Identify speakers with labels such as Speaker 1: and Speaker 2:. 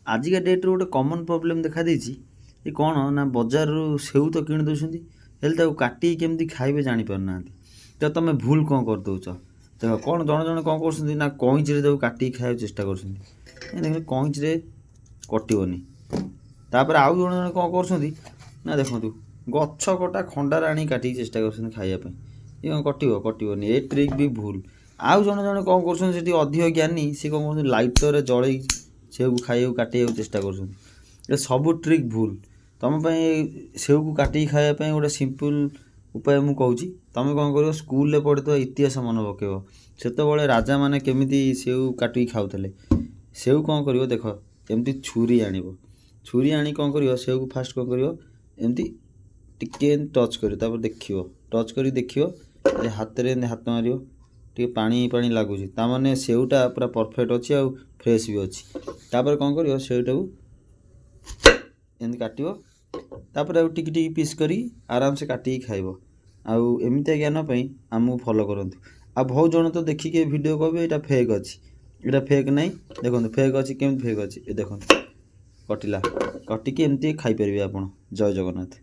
Speaker 1: आजिका डेट्रे गोटे कमन प्रोब्लेम देखा देछि ये कौन ना बजार सेऊ तो किणी दौरान हेल्ले काटिकी केमती खाइबे जानीपारना तो तुम भूल कौन कर दौच देख कौन जड़े जड़े कौन कर ना कईचे काटिकी खाया चेष्टा कर कईचे कटोनी तापर आउ जड़े जड़े कौन कर ना देखु गछ कटा खंडार आनी काटिकी चेष्टा कर खायापी ये कौन कटो कटोनी ए ट्रिक भी भूल आउ जड़े जड़े कौन कर अधिक ज्ञानी सी कौन कर लाइटर जड़े सेऊ खाइबा काटे चेष्टा कर सब ट्रिक भूल तुम सेऊ को काटिकी खायापी गोटे सिंपल उपाय मु कहूँ तुम कौन कर स्कूल पढ़े इतिहास मन पकेब से राजा मैंने केमी सेऊ काटिकी खाऊले सेऊ कौन कर देख एमती छुरी आण छुरी आनी कौन कर सेऊ को फास्ट कौन कर एमती टिके टच कर देख टच कर देख हाथ में हाथ मार टे पानी पानी लगुच ताने सेऊटा पूरा परफेक्ट अच्छी आ फ्रेश भी अच्छी तापर कौन कर सेऊटा एमती काटो तापर टिकी टिकी पीस करी आराम से काटिकी खाइब आउ एमती ज्ञान आमको फॉलो करूँ आ बहुत जन तो देखिए वीडियो कहे यहाँ फेक अच्छी यहाँ फेक नहीं देखो फेक अच्छी केमी फेक अच्छी देखो कटिला कटिकी एमती खाई पारे आप जय जगन्नाथ।